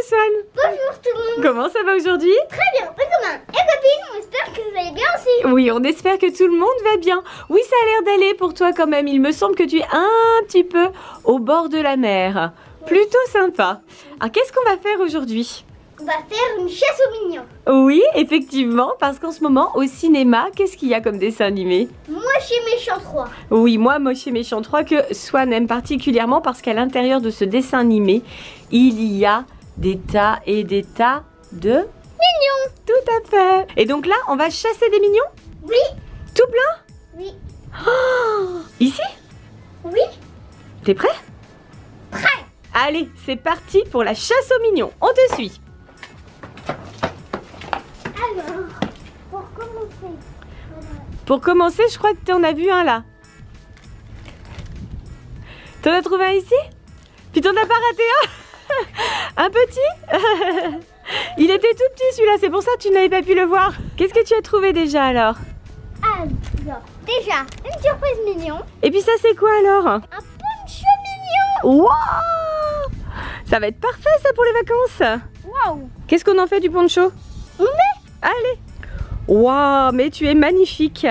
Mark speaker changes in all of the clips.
Speaker 1: Swan.
Speaker 2: Bonjour tout le monde.
Speaker 1: Comment ça va aujourd'hui?
Speaker 2: Très bien, pas commun. Et copines, on espère que vous allez bien aussi.
Speaker 1: Oui, on espère que tout le monde va bien. Oui, ça a l'air d'aller pour toi quand même. Il me semble que tu es un petit peu au bord de la mer. Plutôt sympa. Alors, qu'est-ce qu'on va faire aujourd'hui?
Speaker 2: On va faire une chasse aux mignons.
Speaker 1: Oui, effectivement, parce qu'en ce moment, au cinéma, qu'est-ce qu'il y a comme dessin animé?
Speaker 2: Moche et méchant 3.
Speaker 1: Oui, moi, Moche et Méchant 3, que Swan aime particulièrement parce qu'à l'intérieur de ce dessin animé, il y a des tas et des tas de...
Speaker 2: Mignons.
Speaker 1: Tout à fait. Et donc là, on va chasser des mignons?
Speaker 2: Oui.
Speaker 1: Tout plein?
Speaker 2: Oui.
Speaker 1: Oh, ici?
Speaker 2: Oui.
Speaker 1: T'es prêt?
Speaker 2: Prêt.
Speaker 1: Allez, c'est parti pour la chasse aux mignons. On te suit.
Speaker 2: Alors, pour commencer.
Speaker 1: Pour commencer, je crois que tu en as vu un là. T'en as trouvé un ici? Puis t'en as pas raté un? Un petit? Il était tout petit celui-là, c'est pour ça que tu n'avais pas pu le voir. Qu'est-ce que tu as trouvé déjà alors?
Speaker 2: Alors, déjà, une surprise mignon.
Speaker 1: Et puis ça c'est quoi alors?
Speaker 2: Un poncho mignon.
Speaker 1: Waouh! Ça va être parfait ça pour les vacances.
Speaker 2: Waouh.
Speaker 1: Qu'est-ce qu'on en fait du poncho?
Speaker 2: On met.
Speaker 1: Allez! Waouh, mais tu es magnifique!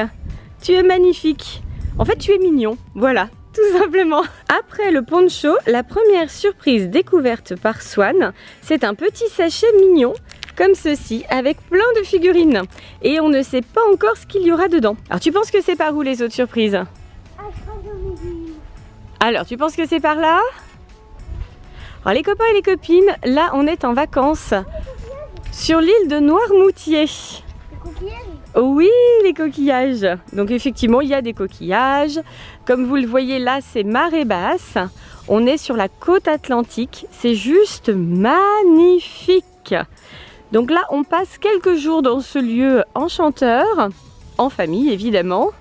Speaker 1: Tu es magnifique! En fait, tu es mignon, voilà, tout simplement. Après le poncho, la première surprise découverte par Swan, c'est un petit sachet mignon, comme ceci, avec plein de figurines. Et on ne sait pas encore ce qu'il y aura dedans. Alors, tu penses que c'est par où les autres surprises?
Speaker 2: Ah, je crois que j'en ai vu.
Speaker 1: Alors, tu penses que c'est par là? Alors, les copains et les copines, là, on est en vacances sur l'île de Noirmoutier.
Speaker 2: Les coquillages.
Speaker 1: Oui, les coquillages. Donc effectivement, il y a des coquillages. Comme vous le voyez là, c'est marée basse. On est sur la côte atlantique. C'est juste magnifique. Donc là, on passe quelques jours dans ce lieu enchanteur, en famille évidemment.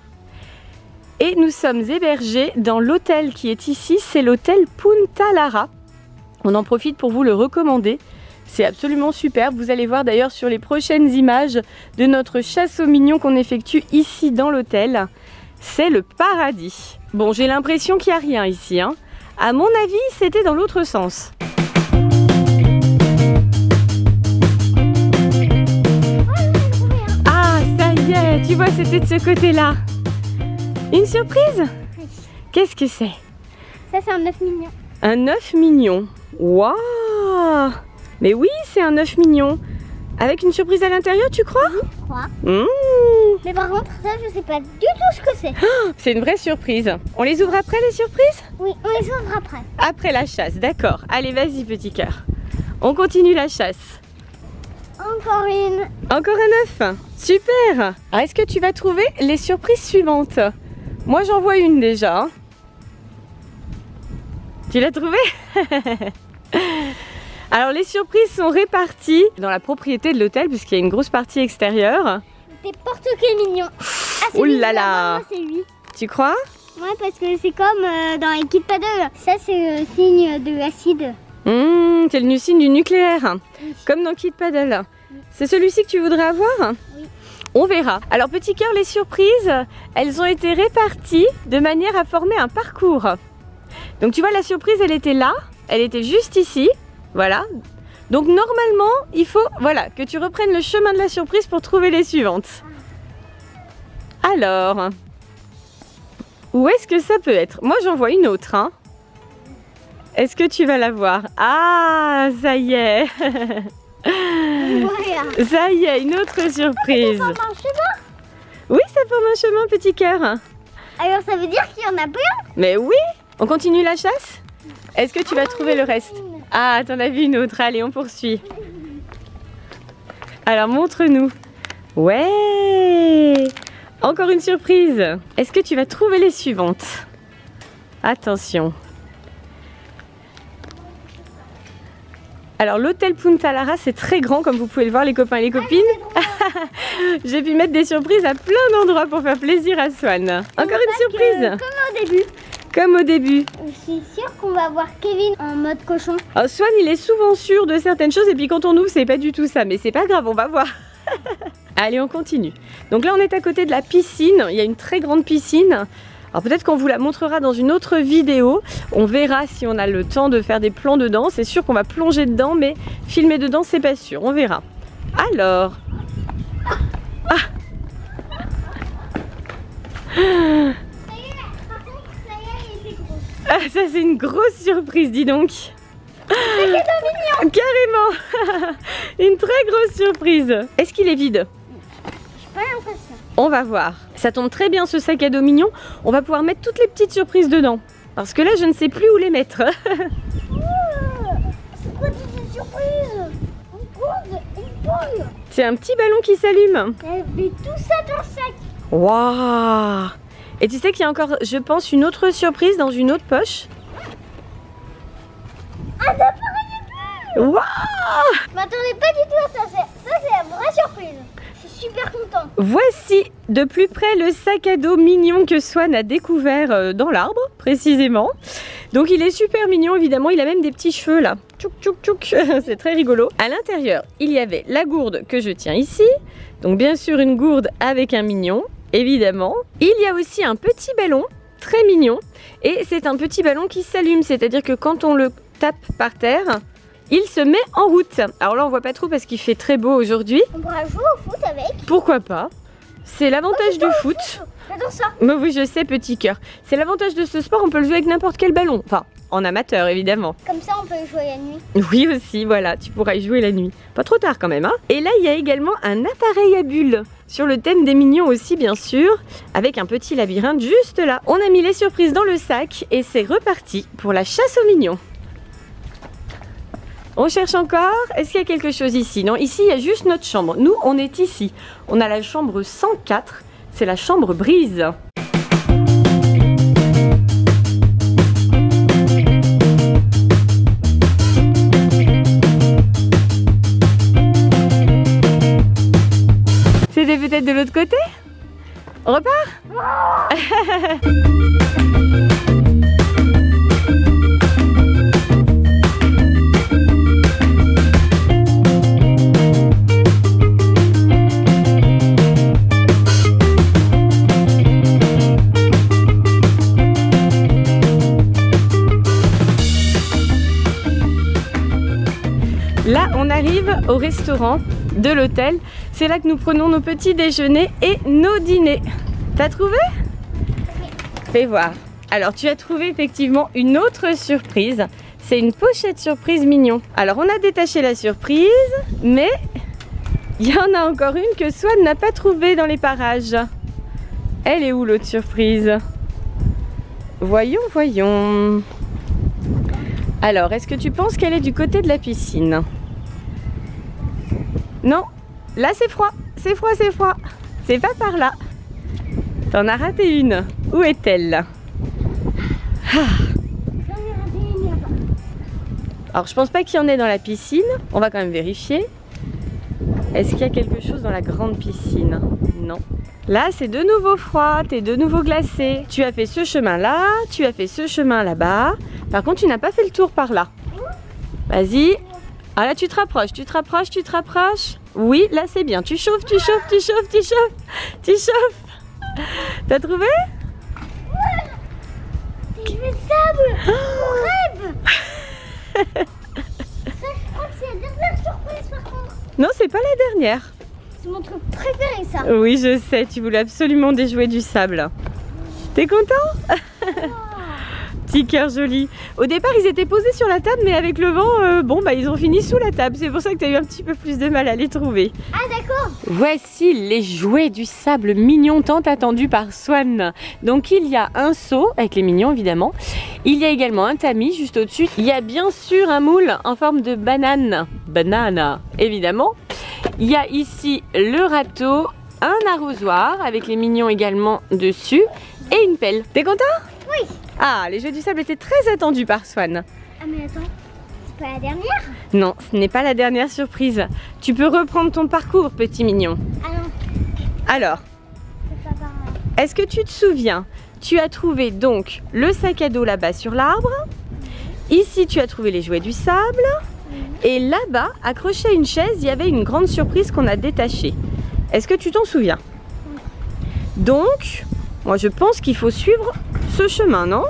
Speaker 1: Et nous sommes hébergés dans l'hôtel qui est ici. C'est l'hôtel Punta Lara. On en profite pour vous le recommander. C'est absolument superbe. Vous allez voir d'ailleurs sur les prochaines images de notre chasse aux mignons qu'on effectue ici dans l'hôtel. C'est le paradis. Bon, j'ai l'impression qu'il n'y a rien ici, hein. À mon avis, c'était dans l'autre sens. Ah, ça y est, tu vois, c'était de ce côté-là. Une surprise?
Speaker 2: Oui.
Speaker 1: Qu'est-ce que c'est?
Speaker 2: Ça, c'est un œuf mignon.
Speaker 1: Un œuf mignon. Waouh! Mais oui, c'est un œuf mignon. Avec une surprise à l'intérieur, tu crois?
Speaker 2: Oui, je crois.
Speaker 1: Mmh.
Speaker 2: Mais par contre, ça, je sais pas du tout ce que c'est.
Speaker 1: C'est une vraie surprise. On les ouvre après les surprises?
Speaker 2: Oui, on les ouvre après.
Speaker 1: Après la chasse, d'accord. Allez, vas-y, petit cœur. On continue la chasse.
Speaker 2: Encore une.
Speaker 1: Encore un œuf. Super. Alors, est-ce que tu vas trouver les surprises suivantes? Moi, j'en vois une déjà. Hein. Tu l'as trouvée? Alors les surprises sont réparties dans la propriété de l'hôtel puisqu'il y a une grosse partie extérieure.
Speaker 2: Des porte-clés mignons. Ah, c'est
Speaker 1: Ouh
Speaker 2: lui,
Speaker 1: là là.
Speaker 2: moi, c'est lui.
Speaker 1: Tu crois?
Speaker 2: Ouais, parce que c'est comme dans les kits paddle. Ça, c'est le signe de l'acide.
Speaker 1: C'est le signe du nucléaire.
Speaker 2: Oui.
Speaker 1: Comme dans Kid Paddle. C'est celui-ci que tu voudrais avoir?
Speaker 2: Oui.
Speaker 1: On verra. Alors petit cœur, les surprises, elles ont été réparties de manière à former un parcours. Donc tu vois, la surprise, elle était là. Elle était juste ici. Voilà. Donc normalement, il faut que tu reprennes le chemin de la surprise pour trouver les suivantes. Alors, où est-ce que ça peut être? Moi, j'en vois une autre. Hein. Est-ce que tu vas la voir? Ah, ça y est.
Speaker 2: Voilà.
Speaker 1: Ça y est, une autre surprise.
Speaker 2: Ça forme un chemin.
Speaker 1: Oui, ça forme un chemin, petit cœur.
Speaker 2: Alors ça veut dire qu'il y en a plein.
Speaker 1: Mais oui. On continue la chasse? Est-ce que tu vas trouver le reste? Ah, t'en as vu une autre. Allez, on poursuit. Alors, montre-nous. Ouais! Encore une surprise. Est-ce que tu vas trouver les suivantes? Attention. Alors, l'hôtel Punta Lara, c'est très grand, comme vous pouvez le voir, les copains et les copines. J'ai pu mettre des surprises à plein d'endroits pour faire plaisir à Swan. Encore une surprise.
Speaker 2: Comme au début.
Speaker 1: Comme au début.
Speaker 2: Je suis sûre qu'on va voir Kevin en mode cochon.
Speaker 1: Alors Swan, il est souvent sûr de certaines choses et puis quand on ouvre, c'est pas du tout ça. Mais c'est pas grave, on va voir. Allez, on continue. Donc là, on est à côté de la piscine. Il y a une très grande piscine. Alors peut-être qu'on vous la montrera dans une autre vidéo. On verra si on a le temps de faire des plans dedans. C'est sûr qu'on va plonger dedans, mais filmer dedans, c'est pas sûr. On verra. Alors... Ah. Ah, ça c'est une grosse surprise, dis donc. Carrément. Une très grosse surprise. Est-ce qu'il est vide?
Speaker 2: J'ai pas l'impression.
Speaker 1: On va voir. Ça tombe très bien ce sac à dos mignon. On va pouvoir mettre toutes les petites surprises dedans. Parce que là je ne sais plus où les mettre.
Speaker 2: C'est quoi toutes ces surprises? Une poule.
Speaker 1: C'est un petit ballon qui s'allume.
Speaker 2: Elle met tout ça dans le sac.
Speaker 1: Waouh. Et tu sais qu'il y a encore, je pense, une autre surprise dans une autre poche.
Speaker 2: Un appareil de bulle.
Speaker 1: Waouh.
Speaker 2: Je m'attendais pas du tout à ça. Ça c'est la vraie surprise. Je suis super contente.
Speaker 1: Voici de plus près le sac à dos mignon que Swan a découvert dans l'arbre, précisément. Donc il est super mignon, évidemment. Il a même des petits cheveux là. Tchouk tchouk tchouk. C'est très rigolo. À l'intérieur, il y avait la gourde que je tiens ici. Donc bien sûr une gourde avec un mignon, évidemment. Il y a aussi un petit ballon, très mignon. Et c'est un petit ballon qui s'allume, c'est-à-dire que quand on le tape par terre, il se met en route. Alors là on voit pas trop parce qu'il fait très beau aujourd'hui.
Speaker 2: On pourra jouer au foot avec.
Speaker 1: Pourquoi pas? C'est l'avantage du foot.
Speaker 2: J'adore ça.
Speaker 1: Mais oui, je sais, petit cœur. C'est l'avantage de ce sport, on peut le jouer avec n'importe quel ballon. Enfin, en amateur évidemment.
Speaker 2: Comme ça on peut jouer la nuit.
Speaker 1: Oui aussi, voilà, tu pourras y jouer la nuit. Pas trop tard quand même, hein. Et là il y a également un appareil à bulles. Sur le thème des mignons aussi bien sûr. Avec un petit labyrinthe juste là. On a mis les surprises dans le sac et c'est reparti pour la chasse aux mignons. On cherche encore. Est-ce qu'il y a quelque chose ici? Non, ici il y a juste notre chambre. Nous on est ici. On a la chambre 104. C'est la chambre Brise. C'était peut-être de l'autre côté? On repart? Là, on arrive au restaurant de l'hôtel. C'est là que nous prenons nos petits déjeuners et nos dîners. T'as trouvé? Fais voir. Alors, tu as trouvé effectivement une autre surprise. C'est une pochette surprise mignon. Alors, on a détaché la surprise, mais il y en a encore une que Swan n'a pas trouvée dans les parages. Elle est où l'autre surprise? Voyons, voyons. Alors, est-ce que tu penses qu'elle est du côté de la piscine? Non, là c'est froid, c'est froid, c'est froid. C'est pas par là. T'en as raté une. Où est-elle? Alors, je pense pas qu'il y en ait dans la piscine. On va quand même vérifier. Est-ce qu'il y a quelque chose dans la grande piscine? Non. Là, c'est de nouveau froid, t'es de nouveau glacé. Tu as fait ce chemin-là, tu as fait ce chemin là-bas. Par contre, tu n'as pas fait le tour par là. Vas-y. Ah là, tu te rapproches, tu te rapproches, tu te rapproches. Oui, là, c'est bien. Tu chauffes, tu chauffes, tu chauffes, tu chauffes. Tu chauffes. T'as trouvé?
Speaker 2: Du sable. Mon rêve. Ça, je crois que c'est la dernière surprise par contre.
Speaker 1: Non, c'est pas la dernière.
Speaker 2: C'est mon truc préféré ça.
Speaker 1: Oui, je sais, tu voulais absolument déjouer du sable. T'es content? Petit cœur joli. Au départ, ils étaient posés sur la table, mais avec le vent, bon, bah, ils ont fini sous la table. C'est pour ça que tu as eu un petit peu plus de mal à les trouver.
Speaker 2: Ah, d'accord.
Speaker 1: Voici les jouets du sable mignons tant attendus par Swan. Donc, il y a un seau avec les mignons, évidemment. Il y a également un tamis juste au-dessus. Il y a bien sûr un moule en forme de banane. Banana, évidemment. Il y a ici le râteau, un arrosoir avec les mignons également dessus et une pelle. T'es content?
Speaker 2: Oui.
Speaker 1: Ah, les jeux du sable étaient très attendus par Swan.
Speaker 2: Ah mais attends, c'est pas la dernière?
Speaker 1: Non, ce n'est pas la dernière surprise. Tu peux reprendre ton parcours, petit mignon.
Speaker 2: Ah non.
Speaker 1: Alors,
Speaker 2: C'est pas par là.
Speaker 1: est-ce que tu te souviens? Tu as trouvé donc le sac à dos là-bas sur l'arbre. Ici, tu as trouvé les jouets du sable. Et là-bas, accroché à une chaise, il y avait une grande surprise qu'on a détachée. Est-ce que tu t'en souviens? Donc, Moi je pense qu'il faut suivre ce chemin, non?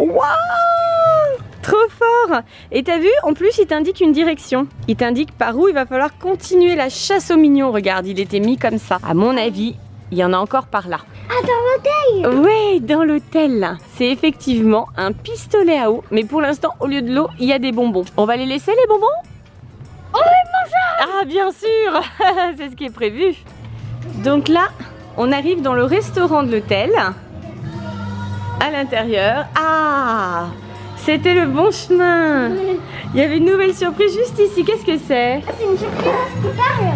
Speaker 1: Waouh! Trop fort! Et t'as vu, en plus il t'indique une direction. Il t'indique par où il va falloir continuer la chasse aux mignons. Regarde, il était mis comme ça. À mon avis, il y en a encore par là.
Speaker 2: Ah, dans l'hôtel?
Speaker 1: Ouais, dans l'hôtel. C'est effectivement un pistolet à eau. Mais pour l'instant, au lieu de l'eau, il y a des bonbons. On va les laisser, les bonbons?
Speaker 2: On les mange!
Speaker 1: Ah, bien sûr! C'est ce qui est prévu. Donc là, on arrive dans le restaurant de l'hôtel. À l'intérieur. Ah! C'était le bon chemin. Il y avait une nouvelle surprise juste ici. Qu'est-ce que c'est?
Speaker 2: Ah, c'est une surprise qui parle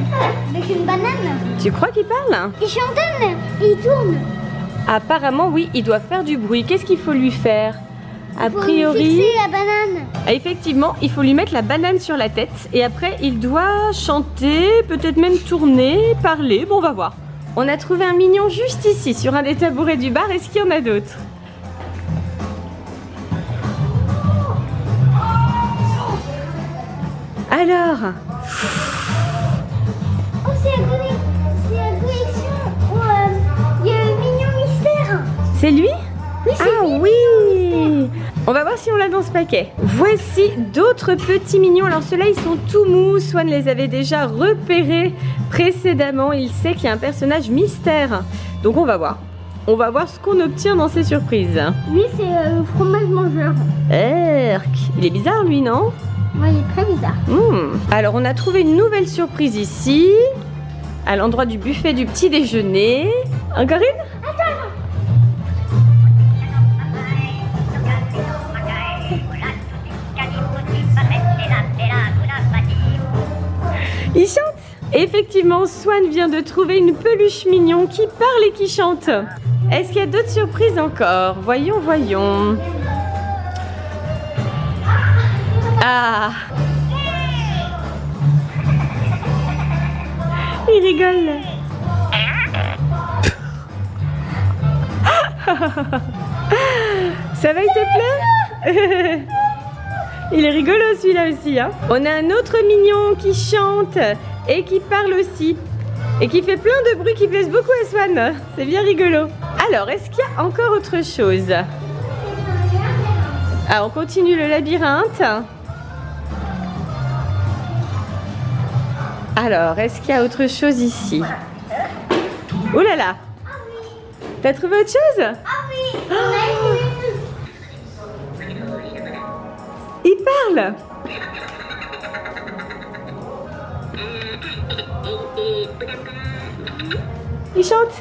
Speaker 2: avec une banane.
Speaker 1: Tu crois qu'il parle?
Speaker 2: Il chantonne et il tourne.
Speaker 1: Apparemment, oui, il doit faire du bruit. Qu'est-ce qu'il faut lui faire? A
Speaker 2: Faut
Speaker 1: priori...
Speaker 2: lui fixer la banane.
Speaker 1: Ah, effectivement, il faut lui mettre la banane sur la tête. Et après, il doit chanter, peut-être même tourner, parler. Bon, on va voir. On a trouvé un mignon juste ici, sur un des tabourets du bar. Est-ce qu'il y en a d'autres? Alors,
Speaker 2: Oh, c'est la collection où il y a le mignon mystère.
Speaker 1: c'est lui?
Speaker 2: Oui, c'est
Speaker 1: Ah
Speaker 2: lui.
Speaker 1: oui! On va voir si on l'a dans ce paquet. Voici d'autres petits mignons. Alors ceux-là, ils sont tout mous. Swan les avait déjà repérés précédemment. Il sait qu'il y a un personnage mystère. Donc on va voir. On va voir ce qu'on obtient dans ces surprises.
Speaker 2: Lui, c'est le fromage mangeur.
Speaker 1: Erk! Il est bizarre lui, non?
Speaker 2: Ouais, il est très bizarre.
Speaker 1: Alors on a trouvé une nouvelle surprise ici, à l'endroit du buffet du petit déjeuner. Encore une? Il chante. Effectivement, Swan vient de trouver une peluche mignon qui parle et qui chante. Est-ce qu'il y a d'autres surprises encore? Voyons, voyons. Ah! Il rigole. Ça va, il te plaît? Il est rigolo celui-là aussi, hein. On a un autre mignon qui chante et qui parle aussi. Et qui fait plein de bruits qui plaisent beaucoup à Swan. C'est bien rigolo. Alors, est-ce qu'il y a encore autre chose? Ah, on continue le labyrinthe. Alors, est-ce qu'il y a autre chose ici? Oh là là! T'as trouvé autre chose?
Speaker 2: Ah oui, on a une.
Speaker 1: Il parle! Il chante?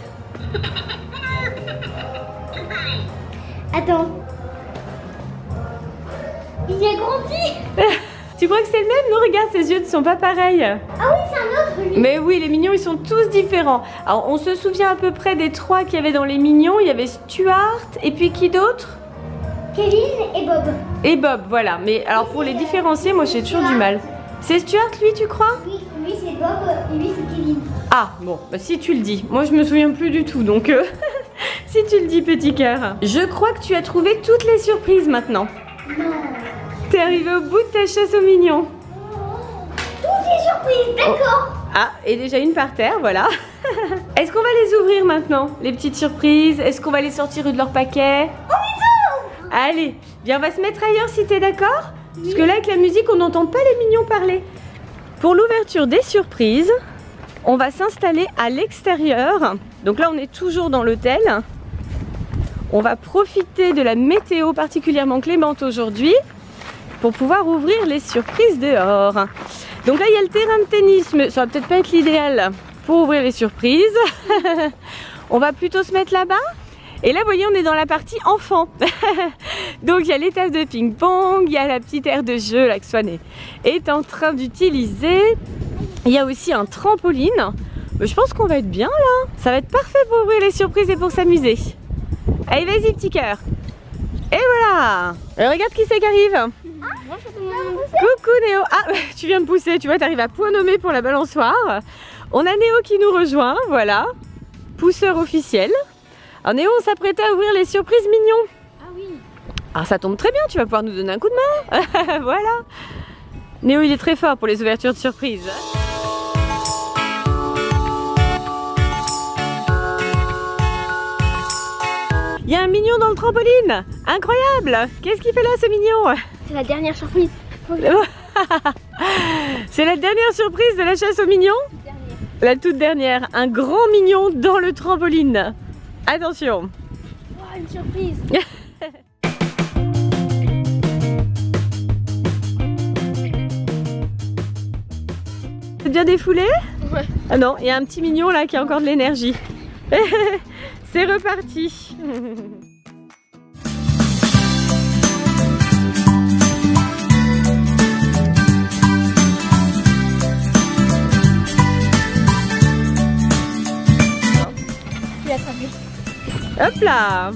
Speaker 2: Attends. Il a grandi.
Speaker 1: Tu crois que c'est le même? Non, regarde, ses yeux ne sont pas pareils.
Speaker 2: Ah oui, c'est un autre lui.
Speaker 1: Mais oui, les mignons, ils sont tous différents. Alors, on se souvient à peu près des trois qu'il y avait dans les mignons. Il y avait Stuart, et puis qui d'autre?
Speaker 2: Kevin et Bob.
Speaker 1: Et Bob, voilà. Mais alors, pour les différencier, moi, j'ai toujours du mal. C'est Stuart, lui, tu crois?
Speaker 2: Oui, lui c'est Bob et lui c'est Kevin.
Speaker 1: Ah, bon, bah, si tu le dis. Moi, je me souviens plus du tout, donc... si tu le dis, petit cœur. Je crois que tu as trouvé toutes les surprises maintenant.
Speaker 2: Non.
Speaker 1: T'es arrivé au bout de ta chasse aux mignons.
Speaker 2: Toutes les surprises, d'accord.
Speaker 1: Ah, et déjà une par terre, voilà. Est-ce qu'on va les ouvrir maintenant, les petites surprises? Est-ce qu'on va les sortir de leur paquet?
Speaker 2: On les ouvre.
Speaker 1: Allez, viens, on va se mettre ailleurs si t'es d'accord. Parce que là, avec la musique, on n'entend pas les mignons parler. Pour l'ouverture des surprises, on va s'installer à l'extérieur. Donc là, on est toujours dans l'hôtel. On va profiter de la météo particulièrement clémente aujourd'hui pour pouvoir ouvrir les surprises dehors. Donc là, il y a le terrain de tennis, mais ça va peut-être pas être l'idéal pour ouvrir les surprises. On va plutôt se mettre là-bas. Et là, vous voyez, on est dans la partie enfant. Donc, il y a les tables de ping-pong, il y a la petite aire de jeu là, que Swan est en train d'utiliser. Il y a aussi un trampoline. Je pense qu'on va être bien là. Ça va être parfait pour ouvrir les surprises et pour s'amuser. Allez, vas-y, petit cœur. Et voilà. Alors, regarde qui c'est qui arrive. Coucou Néo. Ah, tu viens de pousser, tu vois, tu arrives à point nommé pour la balançoire. On a Néo qui nous rejoint, voilà. pousseur officiel. Alors Néo, on s'apprêtait à ouvrir les surprises mignons.
Speaker 2: Ah oui.
Speaker 1: Alors ça tombe très bien, tu vas pouvoir nous donner un coup de main. Voilà. Néo, il est très fort pour les ouvertures de surprises. Il y a un mignon dans le trampoline. Incroyable. Qu'est-ce qu'il fait là, ce mignon?
Speaker 2: C'est la dernière surprise.
Speaker 1: C'est la dernière surprise de la chasse aux mignons? La toute dernière. Un grand mignon dans le trampoline. Attention.
Speaker 2: Oh, une surprise.
Speaker 1: C'est bien défoulé?
Speaker 2: Ouais.
Speaker 1: Ah non, il y a un petit mignon là qui a encore de l'énergie. C'est reparti.
Speaker 2: Tu l'as attrapé.
Speaker 1: Hop là.